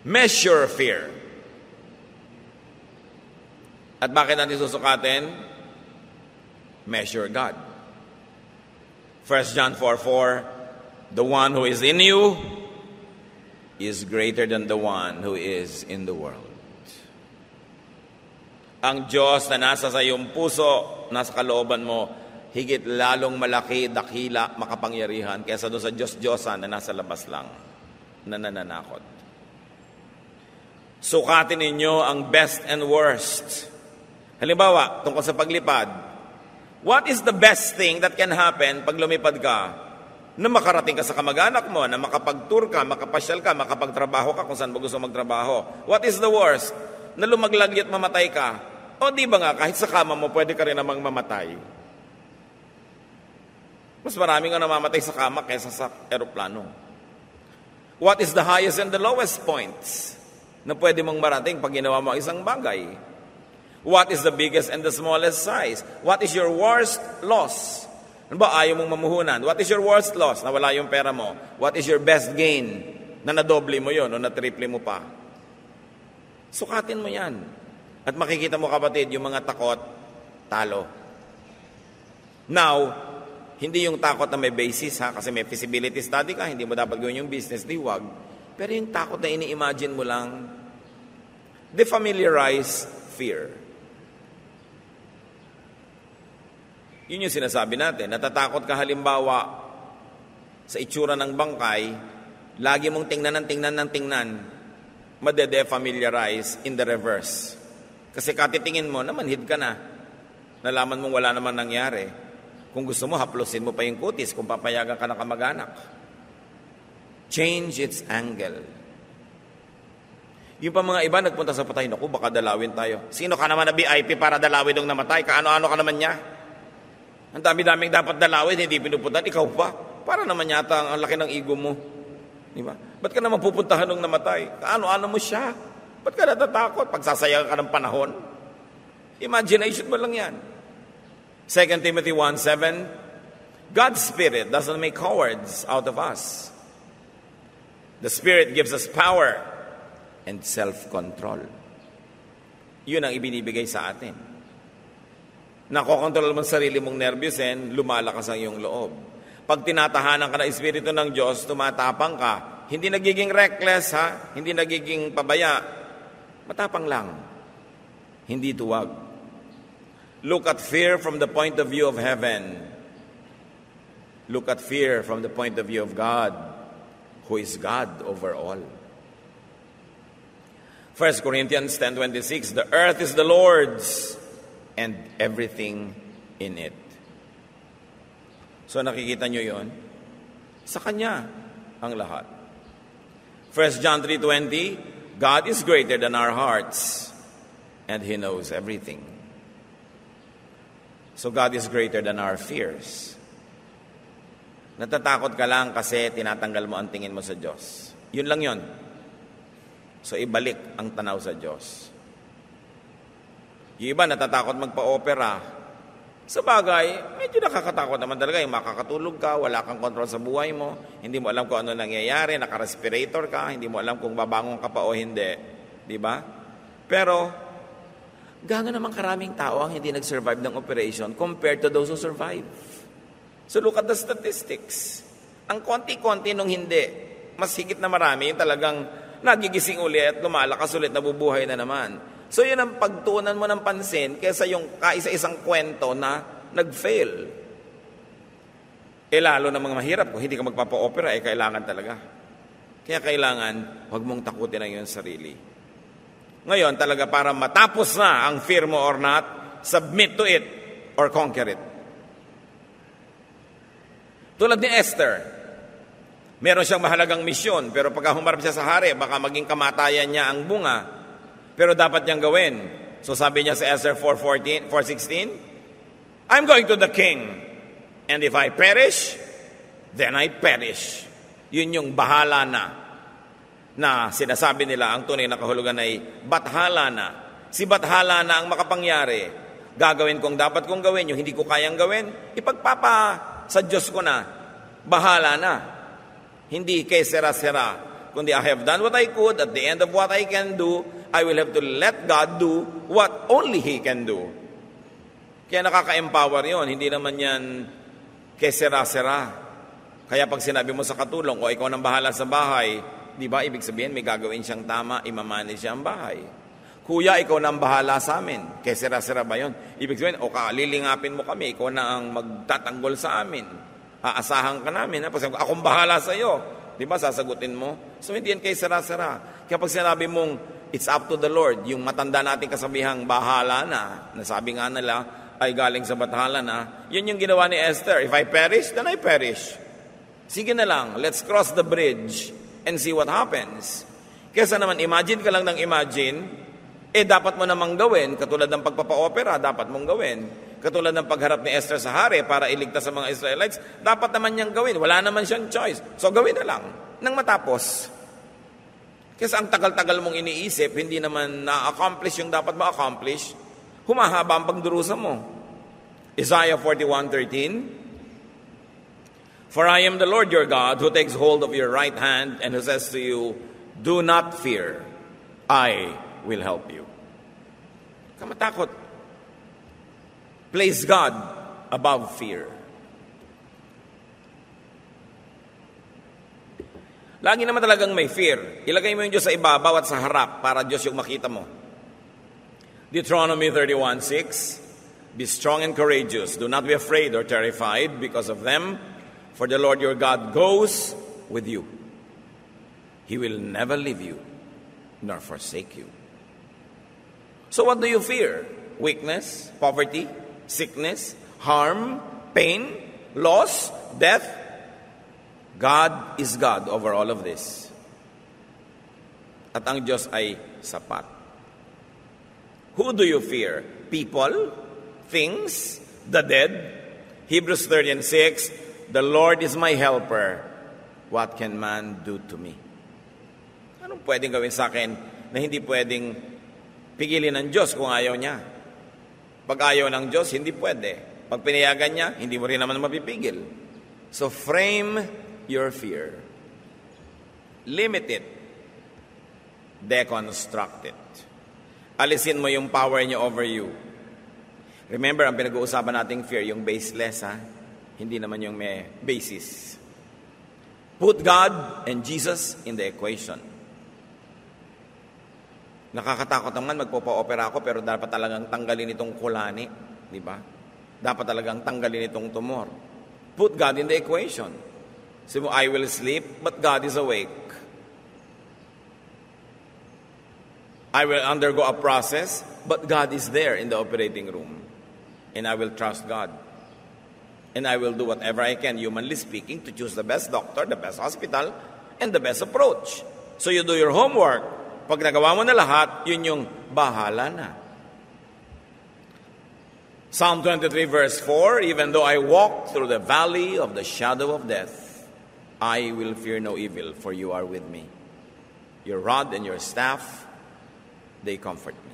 Measure fear. At bakit natin susukatin? Measure God. 1 John 4:4, the one who is in you is greater than the one who is in the world. Ang Diyos na nasa sa iyong puso, nasa kalooban mo, higit lalong malaki, dakila, makapangyarihan kaysa doon sa Diyos-Diyosan na nasa labas lang, na nananakot. Sukatin ninyo ang best and worst. Halimbawa, tungkol sa paglipad, What is the best thing that can happen pag lumipad ka? Na makarating ka sa kamag-anak mo, na makapag-tour ka, makapasyal ka, makapagtrabaho ka kung saan mo gusto magtrabaho. What is the worst? Na lumaglag at mamatay ka. O di ba nga, kahit sa kama mo, pwede ka rin namang mamatay. Mas maraming nga namamatay sa kama kaysa sa eroplano. What is the highest and the lowest points na pwede mong marating pag ginawa mo isang bagay? What is the biggest and the smallest size? What is your worst loss? Ano ba, ayaw mong mamuhunan? What is your worst loss? Nawala yung pera mo. What is your best gain? Na nadoble mo yon o na-triple mo pa. Sukatin mo yan. At makikita mo, kapatid, yung mga takot, talo. Now, hindi yung takot na may basis, ha? Kasi may feasibility study ka, hindi mo dapat gawin yung business, di wag. Pero yung takot na ini-imagine mo lang, defamiliarize fear. Yun yung sinasabi natin. Natatakot ka halimbawa sa itsura ng bangkay, lagi mong tingnan, madede-familiarize in the reverse. Kasi katitingin mo, namanhid ka na. Nalaman mong wala naman nangyari. Kung gusto mo, haplusin mo pa yung kutis kung papayagan ka ng kamag-anak. Change its angle. Yung pa mga iba nagpunta sa patay, naku, baka dalawin tayo. Sino ka naman na VIP para dalawin nung namatay? Kaano-ano ka naman niya? Ang dami-daming dapat dalawin, hindi pinupuntahan, ikaw pa. Para naman yata ang laki ng ego mo. Di ba? Ba't ka naman pupuntahan nung namatay? Kaano-ano mo siya? Ba't ka natatakot? Pagsasayang ka ng panahon? Imagination mo lang yan. 2 Timothy 1:7, God's Spirit doesn't make cowards out of us. The Spirit gives us power and self-control. Yun ang ibinibigay sa atin. Nakokontrol mo sarili mong nervyusin, lumalakas ang iyong loob. Pag tinatahanan ka ng Espiritu ng Diyos, tumatapang ka. Hindi nagiging reckless, ha? Hindi nagiging pabaya. Matapang lang. Hindi tuwag. Look at fear from the point of view of heaven. Look at fear from the point of view of God, who is God over all. 1 Corinthians 10:26, the earth is the Lord's and everything in it. So nakikita nyo yon? Sa Kanya ang lahat. 1 John 3:20, God is greater than our hearts and He knows everything. So God is greater than our fears. Natatakot ka lang kasi tinatanggal mo ang tingin mo sa Diyos. Yun lang yon. So ibalik ang tanaw sa Diyos. Yung iba natatakot magpa-opera. Sa bagay, medyo nakakatakot naman talaga. Yung makakatulog ka, wala kang kontrol sa buhay mo, hindi mo alam kung ano nangyayari, naka-respirator ka, hindi mo alam kung babangon ka pa o hindi. Di ba? Pero, gano'n naman karaming tao ang hindi nag-survive ng operation compared to those who survive. So look at the statistics. Ang konti-konti nung hindi, mas higit na marami, yung talagang nagigising uli at lumalakas ulit, nabubuhay na naman. So yun ang pagtuunan mo ng pansin kaysa yung kaisa-isang kwento na nag-fail. Lalo na mga mahirap, kung hindi ka magpapa-opera, kailangan talaga. Kaya kailangan, huwag mong takutin ang iyong sarili. Ngayon, talaga para matapos na ang fear mo or not, submit to it or conquer it. Tulad ni Esther, meron siyang mahalagang misyon, pero pagka humarap siya sa hari, baka maging kamatayan niya ang bunga. Pero dapat niyang gawin. So sabi niya sa Esther 4:16, I'm going to the king, and if I perish, then I perish. Yun yung bahala na sinasabi nila, ang tunay na kahulugan ay bathala na. Si bathala na ang makapangyari. Gagawin kong dapat kong gawin, yung hindi ko kayang gawin, ipagpapa sa Diyos ko na. Bahala na. Hindi kay sera-sera. Kundi I have done what I could, at the end of what I can do, I will have to let God do what only He can do. Kaya nakaka-empower yon. Hindi naman yan kay sera-sera. Kaya pag sinabi mo sa katulong, o ikaw nang bahala sa bahay, di ba, ibig sabihin may gagawin siyang tama, imamanage siya ang bahay. Kuya, ikaw nang bahala sa amin. Kay sera-sera ba yon? Ibig sabihin, o lilingapin mo kami, ikaw na ang magtatanggol sa amin. Aasahan ka namin. Akong bahala sa iyo. Di ba, sasagutin mo? So, hindi yan kay sera-sera. Kaya pag sinabi mong, it's up to the Lord, yung matanda nating kasabihang bahala na, nasabi nga nila, ay galing sa batalan na. Yun yung ginawa ni Esther. If I perish, then I perish. Sige na lang, let's cross the bridge and see what happens. Kesa naman, imagine ka lang ng imagine, dapat mo namang gawin, katulad ng pagpapa-opera, dapat mong gawin. Katulad ng pagharap ni Esther sa hari para iligtas sa mga Israelites, dapat naman niyang gawin. Wala naman siyang choice. So gawin na lang, nang matapos. Kasi ang tagal-tagal mong iniisip, hindi naman na-accomplish yung dapat ma-accomplish, humahaba ang pagdurusa mo. Isaiah 41:13, For I am the Lord your God, who takes hold of your right hand and who says to you, Do not fear, I will help you. Kamatakot. Place God above fear. Lagi naman talagang may fear. Ilagay mo yung Diyos sa ibabaw at sa harap para Diyos yung makita mo. Deuteronomy 31:6, Be strong and courageous. Do not be afraid or terrified because of them, for the Lord your God goes with you. He will never leave you nor forsake you. So what do you fear? Weakness, poverty, sickness, harm, pain, loss, death? God is God over all of this. At ang Diyos ay sapat. Who do you fear? People? Things? The dead? Hebrews 13:6, The Lord is my helper. What can man do to me? Anong pwedeng gawin sa akin na hindi pwedeng pigilin ng Diyos kung ayaw niya? Pag ayaw ng Diyos, hindi pwede. Pag pinayagan niya, hindi mo rin naman mapipigil. So frame your fear. Limit it. Deconstruct it. Alisin mo yung power niya over you. Remember, ang pinag-uusapan nating fear, yung baseless, ha? Hindi naman yung may basis. Put God and Jesus in the equation. Nakakatakot naman, magpo-opera ako, pero dapat talagang tanggalin itong kulani. Di ba? Dapat talagang tanggalin itong tumor. Put God in the equation. Sabi mo, I will sleep, but God is awake. I will undergo a process, but God is there in the operating room. And I will trust God. And I will do whatever I can, humanly speaking, to choose the best doctor, the best hospital, and the best approach. So you do your homework. Pag nagawa mo na lahat, yun yung bahala na. Psalm 23 verse 4, Even though I walk through the valley of the shadow of death, I will fear no evil, for you are with me. Your rod and your staff, they comfort me.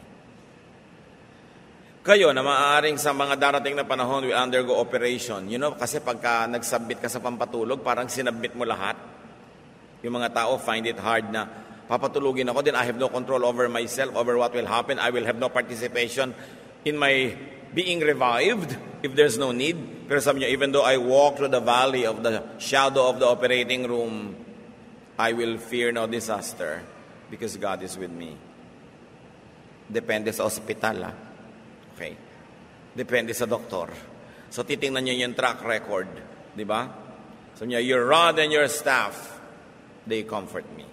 Kayo na maaaring sa mga darating na panahon will undergo operation. You know, kasi pagka nag-submit ka sa pampatulog, parang sinabmit mo lahat. Yung mga tao find it hard na papatulugin ako, then I have no control over myself, over what will happen. I will have no participation in my being revived if there's no need. Pero sabi niyo, even though I walk through the valley of the shadow of the operating room, I will fear no disaster because God is with me. Depende sa ospital, ha? Okay. Depende sa doktor. So, titingnan niyo yung track record. Di ba? So, your rod and your staff, they comfort me.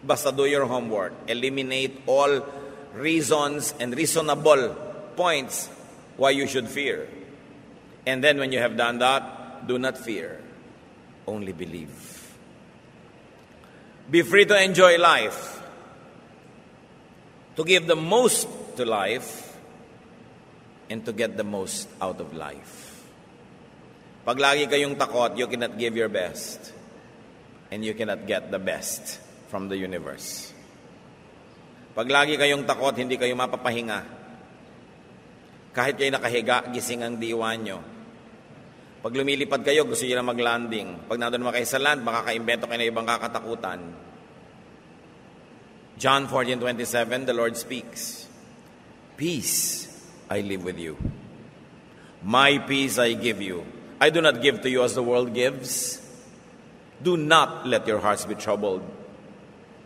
Basta do your homework. Eliminate all reasons and reasonable points why you should fear. And then, when you have done that, do not fear. Only believe. Be free to enjoy life. To give the most to life, and to get the most out of life. Pag lagi kayong takot, you cannot give your best. And you cannot get the best from the universe. Pag lagi kayong takot, hindi kayo mapapahinga. Kahit kayo nakahiga, gising ang diwa nyo. Pag lumilipad kayo, gusto nyo na mag-landing. Pag nandun naman kayo sa land, makaka-invento kayo na ibang kakatakutan. John 14:27, the Lord speaks. Peace I live with you. My peace I give you. I do not give to you as the world gives. Do not let your hearts be troubled,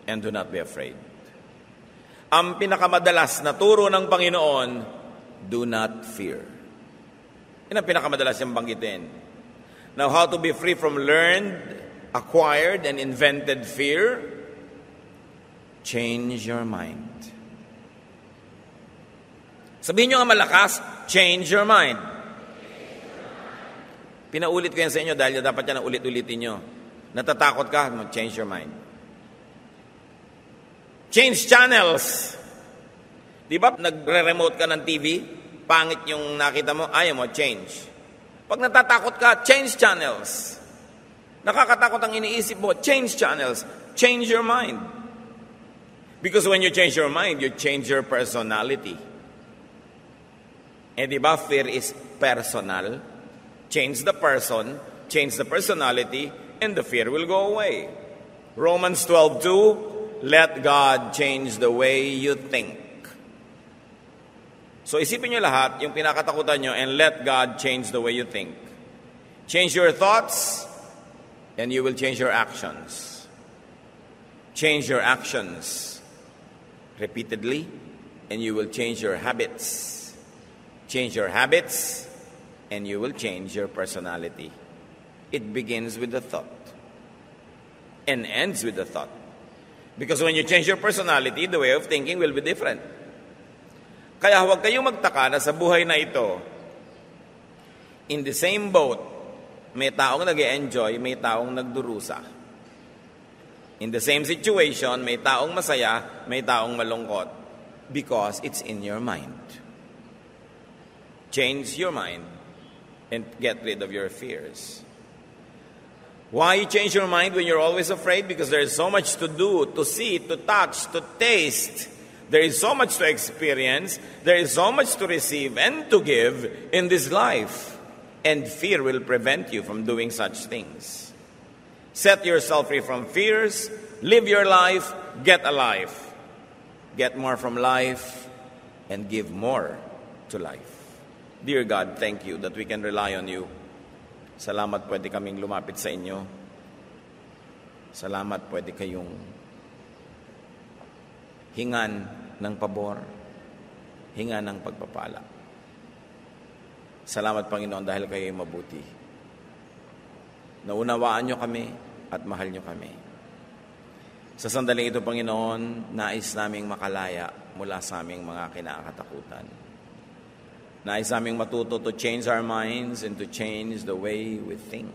and do not be afraid. Ang pinakamadalas na turo ng Panginoon, do not fear. Yan ang pinakamadalas yung banggitin. Now, how to be free from learned, acquired, and invented fear? Change your mind. Sabihin nyo nga malakas, change your mind. Pinaulit ko yan sa inyo dahil dapat yan ang ulit-ulitin nyo. Natatakot ka, change your mind. Change channels. Di ba, nagre-remote ka ng TV, pangit yung nakita mo, ayaw mo, change. Pag natatakot ka, change channels. Nakakatakot ang iniisip mo, change channels. Change your mind. Because when you change your mind, you change your personality. Eh di ba, fear is personal. Change the person, change the personality, and the fear will go away. Romans 12:2, let God change the way you think. So isipin nyo lahat, yung pinakatakutan nyo, and let God change the way you think. Change your thoughts, and you will change your actions. Change your actions repeatedly, and you will change your habits. Change your habits, and you will change your personality. It begins with the thought and ends with the thought. Because when you change your personality, the way of thinking will be different. Kaya huwag kayong magtaka na sa buhay na ito, in the same boat, may taong nag-e-enjoy, may taong nagdurusa. In the same situation, may taong masaya, may taong malungkot. Because it's in your mind. Change your mind and get rid of your fears. Why you change your mind when you're always afraid? Because there is so much to do, to see, to touch, to taste. There is so much to experience. There is so much to receive and to give in this life. And fear will prevent you from doing such things. Set yourself free from fears. Live your life. Get alive. Get more from life and give more to life. Dear God, thank you that we can rely on you. Salamat pwede kaming lumapit sa inyo. Salamat pwede kayong hingan ng pabor, hingan ng pagpapala. Salamat, Panginoon, dahil kayo'y mabuti. Naunawaan nyo kami at mahal nyo kami. Sa sandaling ito, Panginoon, nais naming makalaya mula sa aming mga kinakatakutan. Nais naming matuto to change our minds and to change the way we think.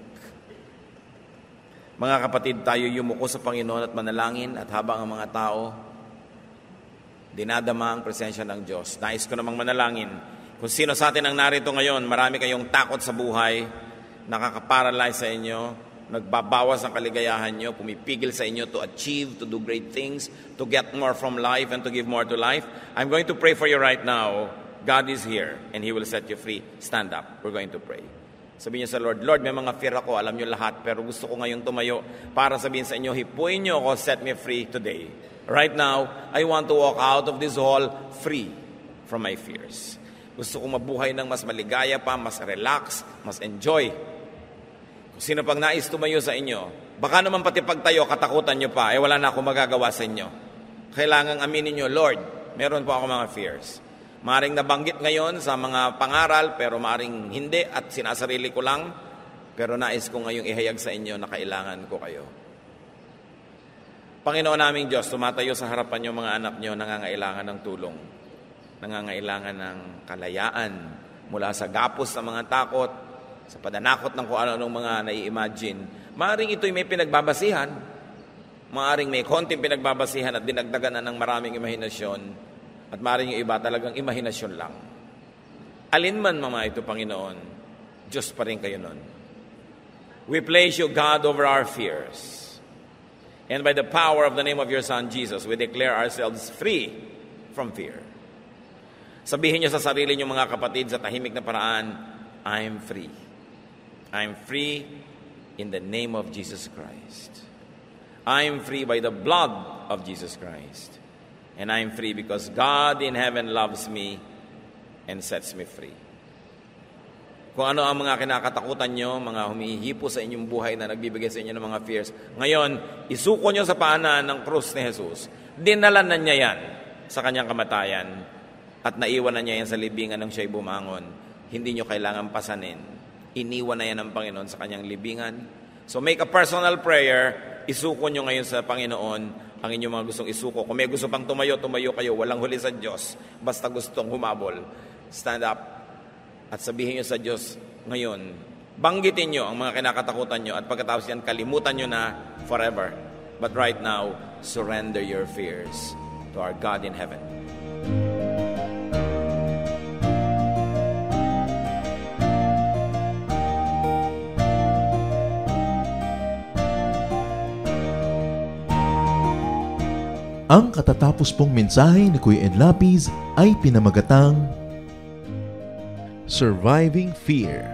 Mga kapatid, tayo yumuko sa Panginoon at manalangin at habang ang mga tao dinadama ang presensya ng Diyos. Nais ko namang manalangin. Kung sino sa atin ang narito ngayon, marami kayong takot sa buhay, nakakaparalyze sa inyo, nagbabawas ang kaligayahan nyo, pumipigil sa inyo to achieve, to do great things, to get more from life and to give more to life. I'm going to pray for you right now. God is here and He will set you free. Stand up. We're going to pray. Sabihin niyo sa Lord, Lord, may mga fear ako, alam niyo lahat, pero gusto ko ngayong tumayo para sabihin sa inyo, hipuin niyo ako, set me free today. Right now, I want to walk out of this hall free from my fears. Gusto kong mabuhay ng mas maligaya pa, mas relax, mas enjoy. Kung sino pang nais tumayo sa inyo, baka naman pati pagtayo, katakutan nyo pa, wala na akong magagawa sa inyo. Kailangang aminin nyo, Lord, meron po ako mga fears. Maaring nabanggit ngayon sa mga pangaral, pero maaring hindi at sinasarili ko lang, pero nais ko ngayong ihayag sa inyo na kailangan ko kayo. Panginoon naming Diyos, tumatayo sa harapan niyo mga anak niyo, nangangailangan ng tulong, nangangailangan ng kalayaan mula sa gapos ng mga takot, sa pananakot ng kung ano-anong mga nai-imagine. Maaring ito'y may pinagbabasihan, maaring may konting pinagbabasihan at dinagdagan na ng maraming imahinasyon, at maaring yung iba talagang imahinasyon lang. Alin man mga ito, Panginoon, Diyos pa rin kayo nun. We place you, God, over our fears. And by the power of the name of your Son, Jesus, we declare ourselves free from fear. Sabihin niyo sa sarili niyo mga kapatid sa tahimik na paraan, I'm free. I'm free in the name of Jesus Christ. I'm free by the blood of Jesus Christ. And I'm free because God in heaven loves me and sets me free. Kung ano ang mga kinakatakutan nyo, mga humihipo sa inyong buhay na nagbibigay sa inyo ng mga fears, ngayon, isuko nyo sa paanan ng krus ni Jesus. Dinalan na niya yan sa kanyang kamatayan at naiwan na niya yan sa libingan ng siya'y bumangon. Hindi nyo kailangan pasanin. Iniwan na yan ng Panginoon sa kanyang libingan. So make a personal prayer. Isuko nyo ngayon sa Panginoon ang inyong mga gustong isuko. Kung may gusto pang tumayo, tumayo kayo. Walang huli sa Diyos. Basta gustong humabol. Stand up. at sabihin nyo sa Diyos ngayon, banggitin nyo ang mga kinakatakutan nyo at pagkatapos yan, kalimutan nyo na forever. But right now, surrender your fears to our God in heaven. Ang katatapos pong mensahe ni Kuya Ed Lapiz ay pinamagatang Surviving Fear.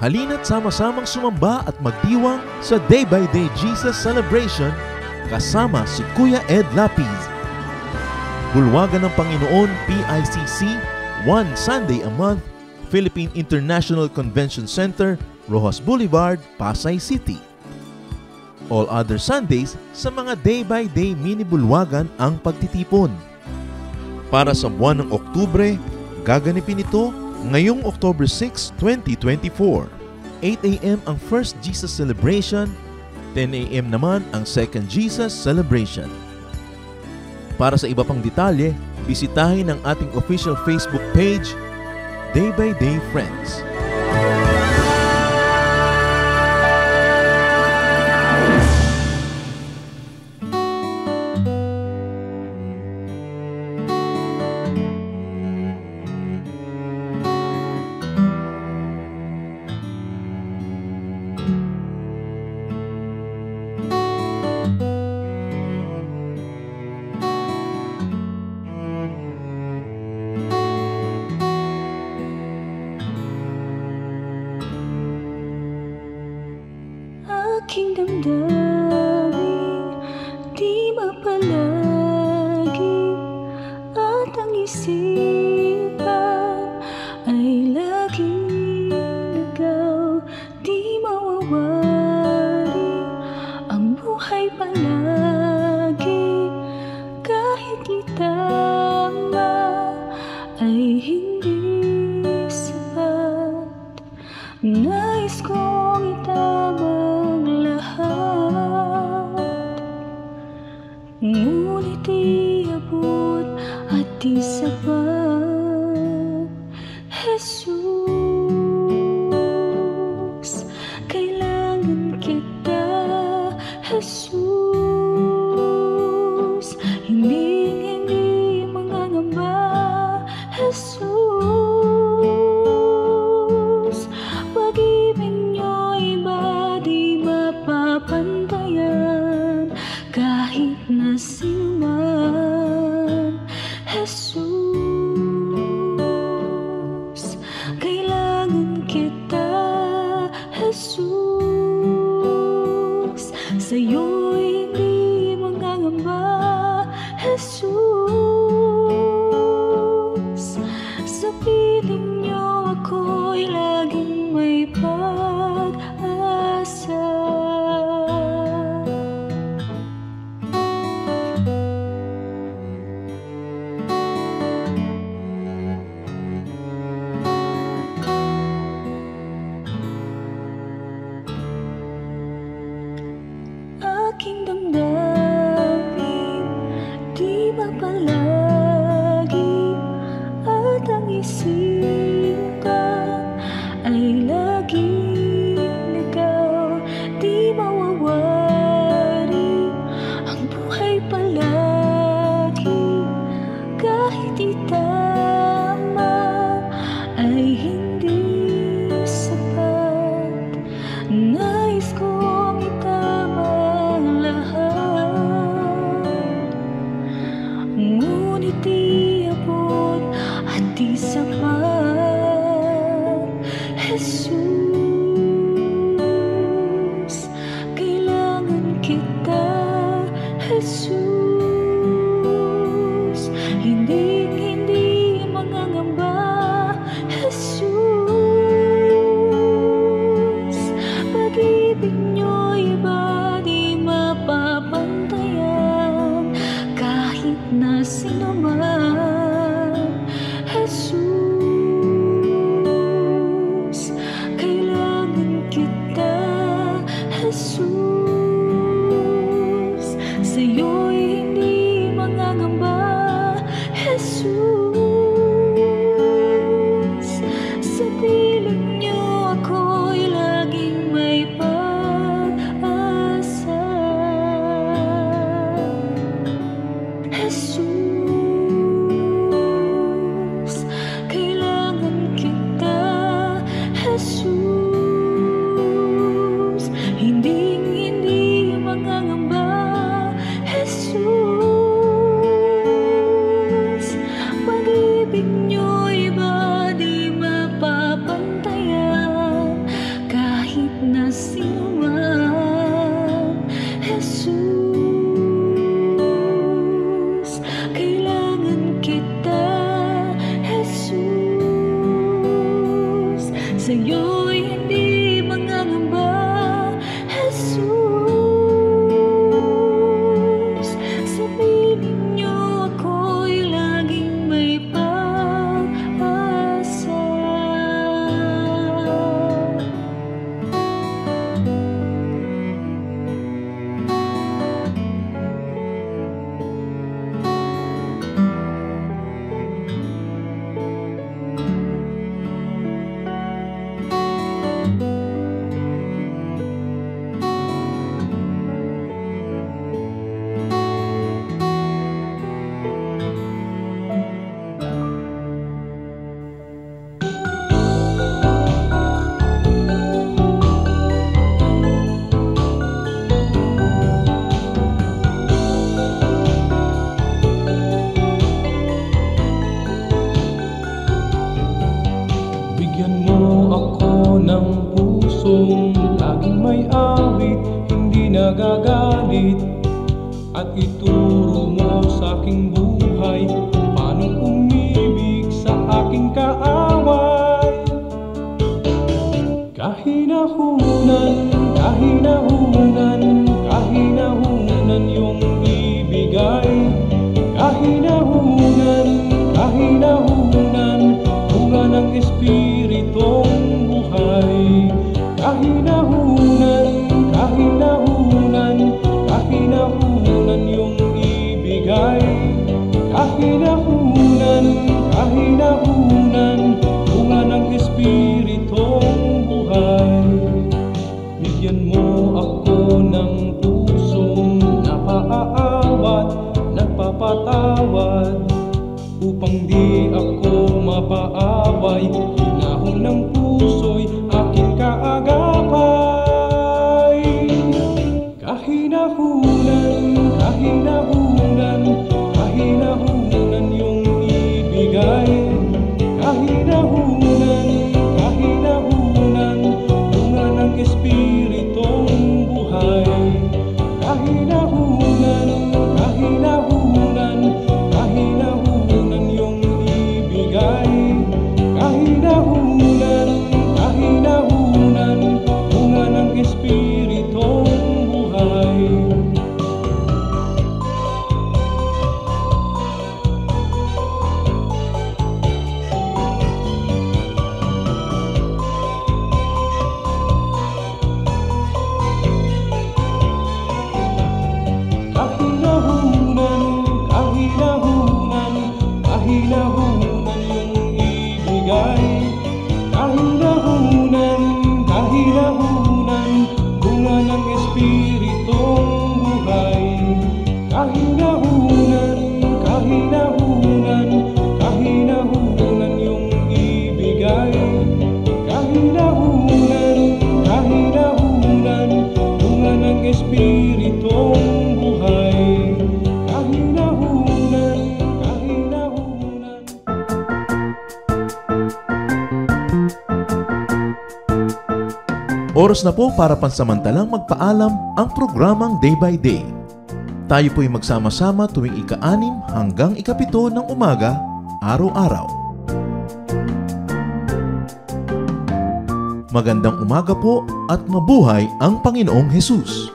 Halina't sama-samang sumamba at magdiwang sa Day by Day Jesus Celebration kasama si Kuya Ed Lapiz. Bulwagan ng Panginoon PICC, one Sunday a month, Philippine International Convention Center, Rojas Boulevard, Pasay City. All other Sundays sa mga day-by-day mini-bulwagan ang pagtitipon. Para sa buwan ng Oktubre, gaganipin ito ngayong October 6, 2024. 8 a.m. ang First Jesus Celebration, 10 a.m. naman ang Second Jesus Celebration. Para sa iba pang detalye, bisitahin ang ating official Facebook page, Day by Day Friends. Aking damdamin, di mapalagi, at ang isipan ay laging ligaw. Di mawawari ang buhay palagi, kahit itama ay hindi sapat. Nais kong itama ngunit iabot at di sapat. Jesus, kailangan kita. Jesus, hindi mangangamba. Jesus, pag-ibig niyo'y iba di mapapantayan kahit na sinuman. Jesus, kailangan sa'yo'y hindi mangangamba, Jesus. Sabihin niyo ako'y laging may pag-asa. Bigyan mo ako ng pusong laging may awit, hindi nagagalit. At ituro mo sa aking buhay kung paano umibig sa aking kaaway. Kahinahunan, kahinahunan, kahinahunan yung ibigay. Kahinahunan, kahinahunan, bunga ng Espiritong buhay. Kahinahunan, kahinahunan, kahinahunan yung ibigay. Kahinahunan, kahinahunan, bunga ng Espiritong buhay. Bigyan mo ako ng pusong napaaawat, nagpapatawad, upang di ako mapaaway. Hinahon ng puso'y aking kaagapay. Kahinahunan, kahinahunan, kahinahunan yung ibigay. Kahinahunan, kahinahunan, bunga ng Espiritong buhay. Kahinahunan, kahinahunan, kahinahunan yung ibigay. Kahinahunan, kahinahunan, bunga ng Espiritong buhay. Kahinahunan, kahinahunan, kahinahunan yung ibigay. Kahinahunan, kahinahunan, bunga ng Espiritong buhay. Kahinahunan, kahinahunan, kahinahunan yung ibigay. Kahinahunan, kahinahunan, bunga ng Espiritong buhay. Kahinahunan, kahinahunan. Oras na po para pansamantalang magpaalam ang programang Day by Day. Tayo po'y magsama-sama tuwing ika-6 hanggang ika-7 ng umaga, araw-araw. Magandang umaga po at mabuhay ang Panginoong Hesus!